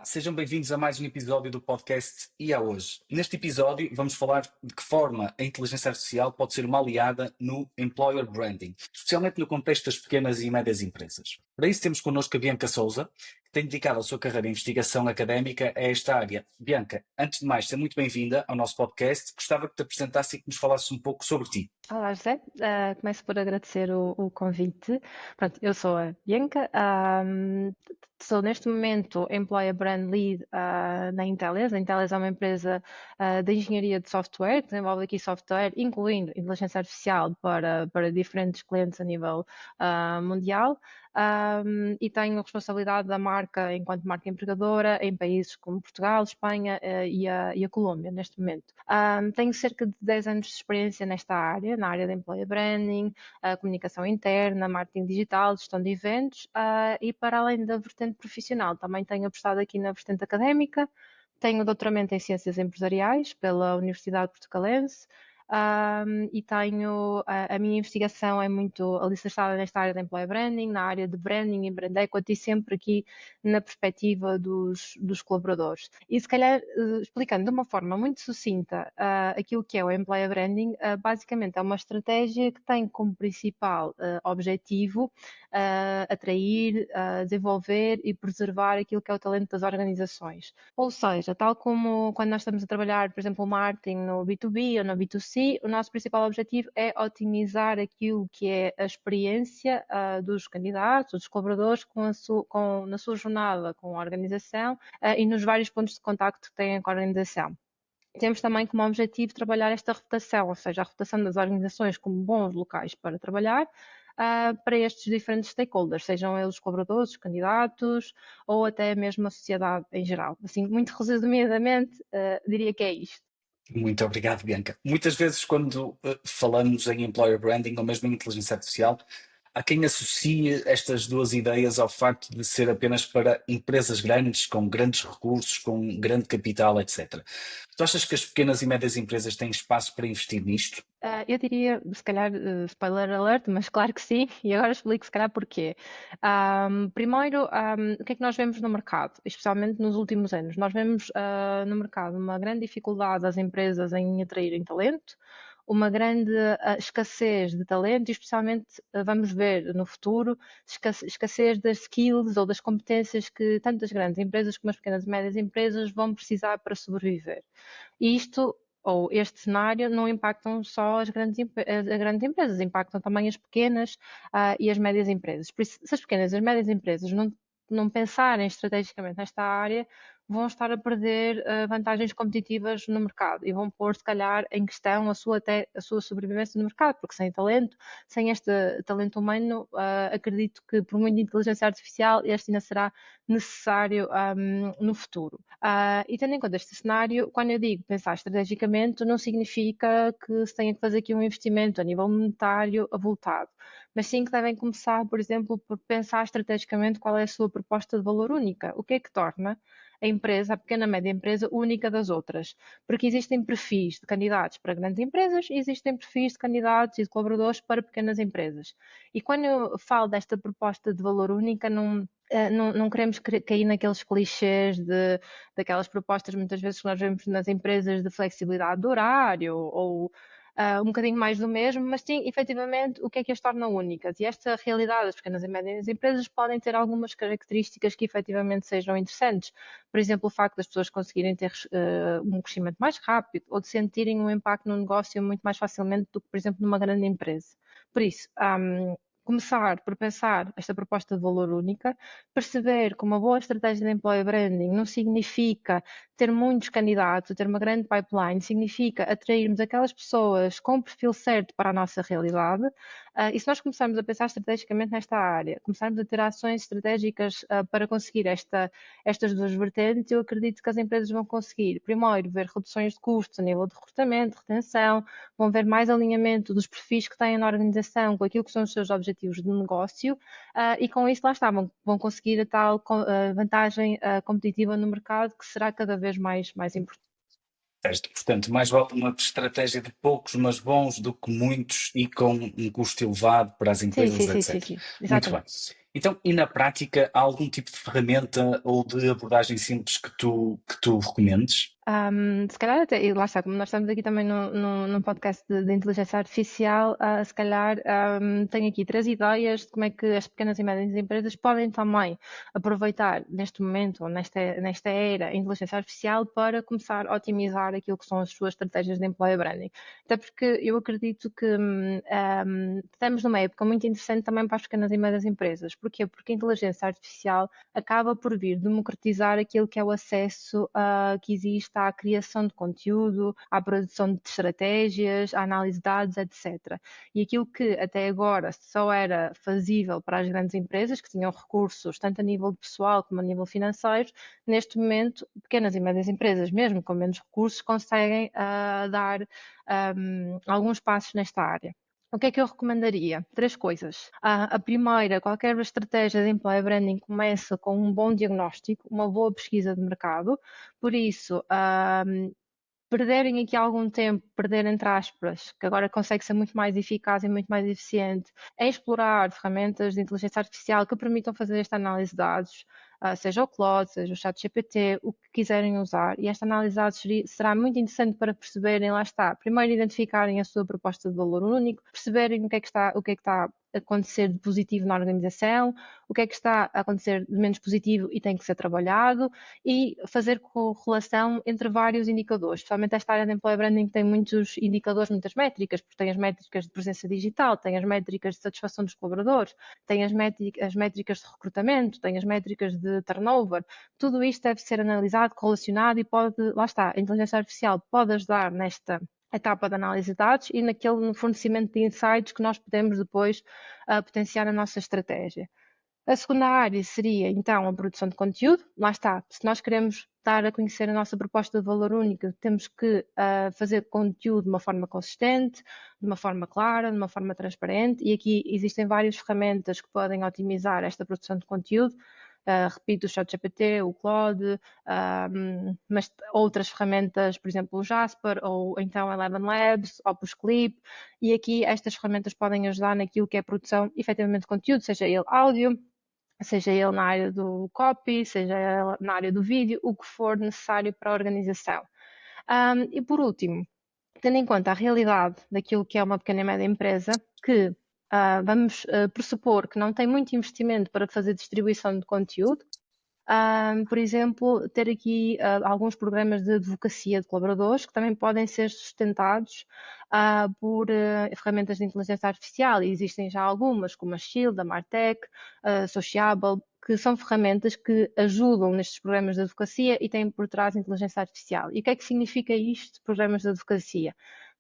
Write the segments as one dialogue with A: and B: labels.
A: sejam bem-vindos a mais um episódio do podcast E a Hoje. Neste episódio vamos falar de que forma a inteligência artificial pode ser uma aliada no employer branding, especialmente no contexto das pequenas e médias empresas. Para isso temos connosco a Bianca Souza, que tem dedicado a sua carreira em investigação académica a esta área. Bianca, antes de mais, seja muito bem-vinda ao nosso podcast. Gostava que te apresentasse e que nos falasses um pouco sobre ti.
B: Olá, José. Começo por agradecer o convite. Pronto, eu sou a Bianca, sou neste momento Employer Brand Lead na Intellis. A Intellis é uma empresa de engenharia de software, que desenvolve aqui software, incluindo inteligência artificial para diferentes clientes a nível mundial. E tenho responsabilidade da marca enquanto marca empregadora em países como Portugal, Espanha e a Colômbia, neste momento. Tenho cerca de 10 anos de experiência nesta área, na área de employer branding, comunicação interna, marketing digital, gestão de eventos e para além da vertente profissional, também tenho apostado aqui na vertente académica, tenho doutoramento em ciências empresariais pela Universidade Portucalense. E tenho a minha investigação é muito alicerçada nesta área de employer branding, na área de branding e brand equity, sempre aqui na perspectiva dos colaboradores. E se calhar, explicando de uma forma muito sucinta aquilo que é o employer branding, basicamente é uma estratégia que tem como principal objetivo atrair, desenvolver e preservar aquilo que é o talento das organizações. Ou seja, tal como quando nós estamos a trabalhar, por exemplo, o marketing no B2B ou no B2C, o nosso principal objetivo é otimizar aquilo que é a experiência dos candidatos, dos colaboradores na sua jornada com a organização e nos vários pontos de contacto que têm com a organização. Temos também como objetivo trabalhar esta reputação, ou seja, a reputação das organizações como bons locais para trabalhar, para estes diferentes stakeholders, sejam eles os colaboradores, os candidatos ou até mesmo a sociedade em geral. Assim, muito resumidamente, diria que é isto.
A: Muito obrigado, Bianca. Muitas vezes, quando falamos em employer branding ou mesmo em inteligência artificial, há quem associe estas duas ideias ao facto de ser apenas para empresas grandes, com grandes recursos, com grande capital, etc. Tu achas que as pequenas e médias empresas têm espaço para investir nisto?
B: Eu diria, se calhar, spoiler alert, mas claro que sim, e agora explico se calhar porquê. Primeiro, o que é que nós vemos no mercado, especialmente nos últimos anos? Nós vemos no mercado uma grande dificuldade das empresas em atraírem talento, uma grande escassez de talento, e especialmente vamos ver no futuro escassez das skills ou das competências que tanto as grandes empresas como as pequenas e médias empresas vão precisar para sobreviver. E isto ou este cenário não impactam só as grandes empresas, impactam também as pequenas e as médias empresas. Por isso, se as pequenas e as médias empresas não pensarem estrategicamente nesta área, vão estar a perder vantagens competitivas no mercado e vão pôr, se calhar, em questão até a sua sobrevivência no mercado, porque sem talento, sem este talento humano, acredito que por muita inteligência artificial, este ainda será necessário no futuro. E tendo em conta este cenário, quando eu digo pensar estrategicamente, não significa que se tenha que fazer aqui um investimento a nível monetário avultado, mas sim que devem começar, por exemplo, por pensar estrategicamente qual é a sua proposta de valor única. O que é que torna a empresa, a pequena média empresa, única das outras? Porque existem perfis de candidatos para grandes empresas e existem perfis de candidatos e de colaboradores para pequenas empresas. E quando eu falo desta proposta de valor única, não queremos cair naqueles clichês daquelas propostas muitas vezes que nós vemos nas empresas de flexibilidade do horário ou um bocadinho mais do mesmo, mas sim, efetivamente, o que é que as torna únicas? E esta realidade das pequenas e médias empresas podem ter algumas características que efetivamente sejam interessantes. Por exemplo, o facto das pessoas conseguirem ter um crescimento mais rápido ou de sentirem um impacto no negócio muito mais facilmente do que, por exemplo, numa grande empresa. Por isso, começar por pensar esta proposta de valor única, perceber que uma boa estratégia de employer branding não significa ter muitos candidatos, ter uma grande pipeline, significa atrairmos aquelas pessoas com o perfil certo para a nossa realidade. E se nós começarmos a pensar estrategicamente nesta área, começarmos a ter ações estratégicas para conseguir estas duas vertentes, eu acredito que as empresas vão conseguir, primeiro, ver reduções de custos a nível de recrutamento, retenção, vão ver mais alinhamento dos perfis que têm na organização com aquilo que são os seus objetivos de negócio e com isso lá está, vão conseguir a tal vantagem competitiva no mercado que será cada vez mais importante.
A: Certo. Portanto, mais vale uma estratégia de poucos, mas bons, do que muitos e com um custo elevado para as
B: Sim,
A: empresas,
B: sim, sim, sim,
A: etc.
B: sim,
A: Muito bem.
B: exatamente.
A: Então, e na prática, há algum tipo de ferramenta ou de abordagem simples que tu recomendes?
B: Se calhar até, e lá está, como nós estamos aqui também num podcast de inteligência artificial, se calhar tenho aqui 3 ideias de como é que as pequenas e médias empresas podem também aproveitar neste momento, ou nesta era, a inteligência artificial para começar a otimizar aquilo que são as suas estratégias de employer branding. Até porque eu acredito que estamos numa época muito interessante também para as pequenas e médias empresas. Porquê? Porque a inteligência artificial acaba por vir democratizar aquilo que é o acesso que existe à criação de conteúdo, à produção de estratégias, à análise de dados, etc. E aquilo que até agora só era fazível para as grandes empresas, que tinham recursos tanto a nível pessoal como a nível financeiro, neste momento, pequenas e médias empresas, mesmo com menos recursos, conseguem dar alguns passos nesta área. O que é que eu recomendaria? 3 coisas. A primeira, qualquer estratégia de employer branding começa com um bom diagnóstico, uma boa pesquisa de mercado. Por isso, perderem aqui algum tempo, perder entre aspas, que agora consegue ser muito mais eficaz e muito mais eficiente, em explorar ferramentas de inteligência artificial que permitam fazer esta análise de dados, seja o Claude, seja o ChatGPT, o que quiserem usar. E esta análise de dados será muito interessante para perceberem, lá está, primeiro identificarem a sua proposta de valor único, perceberem o que é que está a acontecer de positivo na organização, o que é que está a acontecer de menos positivo e tem que ser trabalhado, e fazer correlação entre vários indicadores. Especialmente esta área de employer branding tem muitos indicadores, muitas métricas, porque tem as métricas de presença digital, tem as métricas de satisfação dos colaboradores, tem as métricas de recrutamento, tem as métricas de turnover. Tudo isto deve ser analisado, correlacionado e pode, lá está, a inteligência artificial pode ajudar nesta etapa de análise de dados e no fornecimento de insights que nós podemos depois potenciar a nossa estratégia. A segunda área seria, então, a produção de conteúdo. Lá está, se nós queremos dar a conhecer a nossa proposta de valor único, temos que fazer conteúdo de uma forma consistente, de uma forma clara, de uma forma transparente, e aqui existem várias ferramentas que podem otimizar esta produção de conteúdo. Repito, o ChatGPT, o Claude, mas outras ferramentas, por exemplo, o Jasper, ou então a Eleven Labs, Opus Clip, e aqui estas ferramentas podem ajudar naquilo que é a produção, efetivamente, de conteúdo, seja ele áudio, seja ele na área do copy, seja ele na área do vídeo, o que for necessário para a organização. E por último, tendo em conta a realidade daquilo que é uma pequena e média empresa, que vamos pressupor que não tem muito investimento para fazer distribuição de conteúdo, por exemplo, ter aqui alguns programas de advocacia de colaboradores que também podem ser sustentados por ferramentas de inteligência artificial. E existem já algumas, como a Shield, a Martech, a Sociable, que são ferramentas que ajudam nestes programas de advocacia e têm por trás inteligência artificial. E o que é que significa isto, programas de advocacia?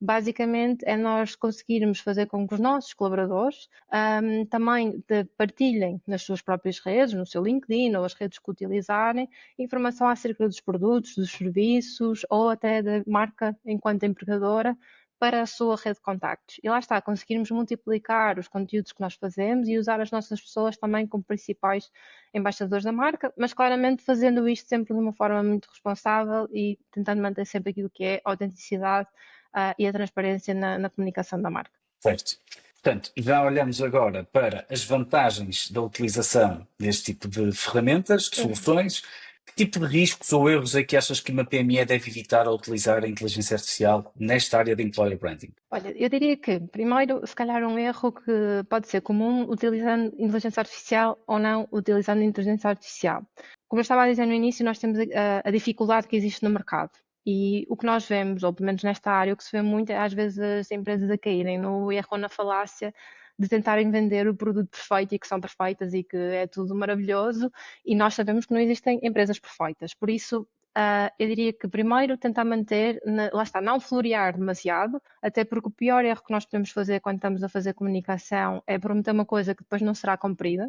B: Basicamente é nós conseguirmos fazer com que os nossos colaboradores também partilhem nas suas próprias redes, no seu LinkedIn ou as redes que utilizarem, informação acerca dos produtos, dos serviços ou até da marca enquanto empregadora para a sua rede de contactos. E lá está, conseguirmos multiplicar os conteúdos que nós fazemos e usar as nossas pessoas também como principais embaixadores da marca, mas claramente fazendo isto sempre de uma forma muito responsável e tentando manter sempre aquilo que é a autenticidade e a transparência na comunicação da marca.
A: Certo. Portanto, já olhamos agora para as vantagens da utilização deste tipo de ferramentas, de soluções. Que tipo de riscos ou erros é que achas que uma PME deve evitar ao utilizar a inteligência artificial nesta área de employer branding?
B: Olha, eu diria que, primeiro, se calhar um erro que pode ser comum utilizando inteligência artificial ou não utilizando inteligência artificial. Como eu estava a dizer no início, nós temos a dificuldade que existe no mercado. E o que nós vemos, ou pelo menos nesta área, o que se vê muito é às vezes as empresas a caírem no erro ou na falácia de tentarem vender o produto perfeito e que são perfeitas e que é tudo maravilhoso, e nós sabemos que não existem empresas perfeitas. Por isso, eu diria que primeiro tentar manter, lá está, não florear demasiado, até porque o pior erro que nós podemos fazer quando estamos a fazer comunicação é prometer uma coisa que depois não será cumprida,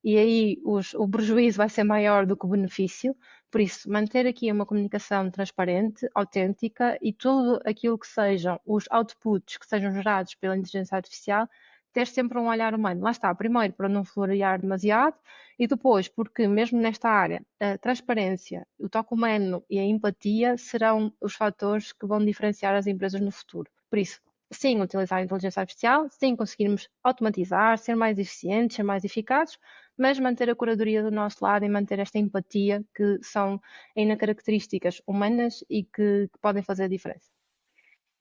B: e aí o prejuízo vai ser maior do que o benefício. Por isso, manter aqui uma comunicação transparente, autêntica, e tudo aquilo que sejam os outputs que sejam gerados pela inteligência artificial, ter sempre um olhar humano. Lá está, primeiro para não florear demasiado e depois porque mesmo nesta área a transparência, o toque humano e a empatia serão os fatores que vão diferenciar as empresas no futuro. Por isso, sim, utilizar a inteligência artificial, sim, conseguirmos automatizar, ser mais eficientes, ser mais eficazes, mas manter a curadoria do nosso lado e manter esta empatia, que são ainda características humanas e que podem fazer a diferença.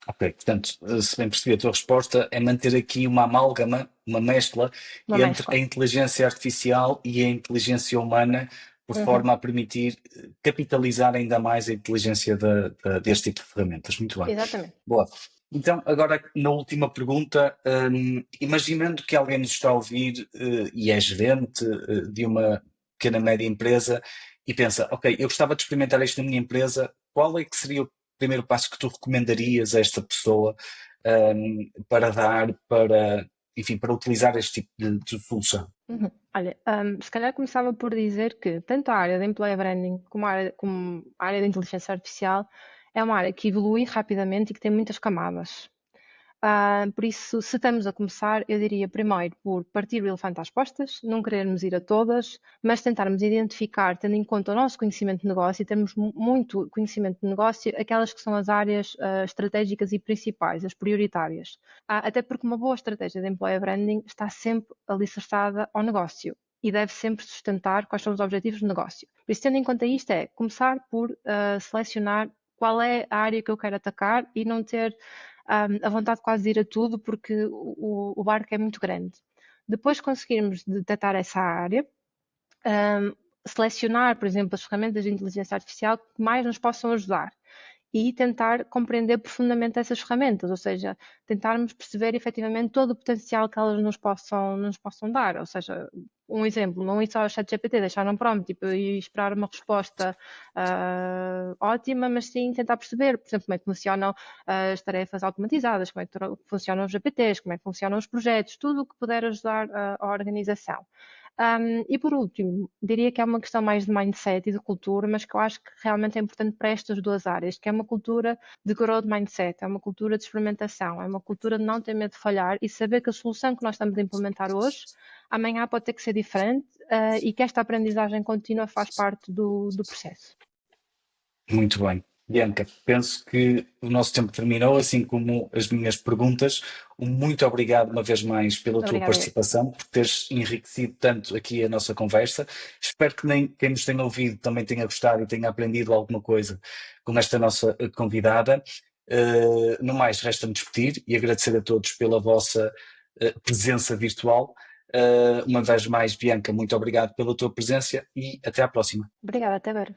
A: Ok, portanto, se bem percebi a tua resposta, é manter aqui uma amálgama, uma mescla
B: Uma
A: entre a
B: mescla.
A: inteligência artificial e a inteligência humana, por
B: Uhum,
A: forma a permitir capitalizar ainda mais a inteligência deste tipo de ferramentas. Muito bem.
B: exatamente.
A: Boa. Então, agora na última pergunta, imaginando que alguém nos está a ouvir e é gerente de uma pequena média empresa e pensa, ok, eu gostava de experimentar isto na minha empresa, qual é que seria o primeiro passo que tu recomendarias a esta pessoa para dar, enfim, para utilizar este tipo de solução?
B: Uhum. Olha, se calhar começava por dizer que tanto a área de employer branding como a área de inteligência artificial é uma área que evolui rapidamente e que tem muitas camadas. Por isso, se estamos a começar, eu diria primeiro por partir do elefante às postas, não querermos ir a todas, mas tentarmos identificar, tendo em conta o nosso conhecimento de negócio, e termos muito conhecimento de negócio, aquelas que são as áreas estratégicas e principais, as prioritárias. Até porque uma boa estratégia de employer branding está sempre alicerçada ao negócio e deve sempre sustentar quais são os objetivos do negócio. Por isso, tendo em conta isto, é começar por selecionar qual é a área que eu quero atacar e não ter a vontade de quase ir a tudo porque o barco é muito grande. Depois conseguirmos detectar essa área, um, selecionar, por exemplo, as ferramentas de inteligência artificial que mais nos possam ajudar e tentar compreender profundamente essas ferramentas, ou seja, tentarmos perceber efetivamente todo o potencial que elas nos possam dar. Ou seja, um exemplo, não ir só ao ChatGPT, deixar um prompt tipo, e esperar uma resposta ótima, mas sim tentar perceber, por exemplo, como é que funcionam as tarefas automatizadas, como é que funcionam os GPTs, como é que funcionam os projetos, tudo o que puder ajudar a organização. E por último, diria que é uma questão mais de mindset e de cultura, mas que eu acho que realmente é importante para estas duas áreas, que é uma cultura de growth mindset, é uma cultura de experimentação, é uma cultura de não ter medo de falhar e saber que a solução que nós estamos a implementar hoje, amanhã pode ter que ser diferente, e que esta aprendizagem contínua faz parte do processo.
A: Muito bem. Bianca, penso que o nosso tempo terminou, assim como as minhas perguntas. Um muito obrigado uma vez mais pela tua
B: Obrigada, eu.
A: participação, por teres enriquecido tanto aqui a nossa conversa. Espero que quem nos tenha ouvido também tenha gostado e tenha aprendido alguma coisa com esta nossa convidada. No mais, resta-me despedir e agradecer a todos pela vossa presença virtual. Uma vez mais, Bianca, muito obrigado pela tua presença e até à próxima.
B: Obrigada, até breve.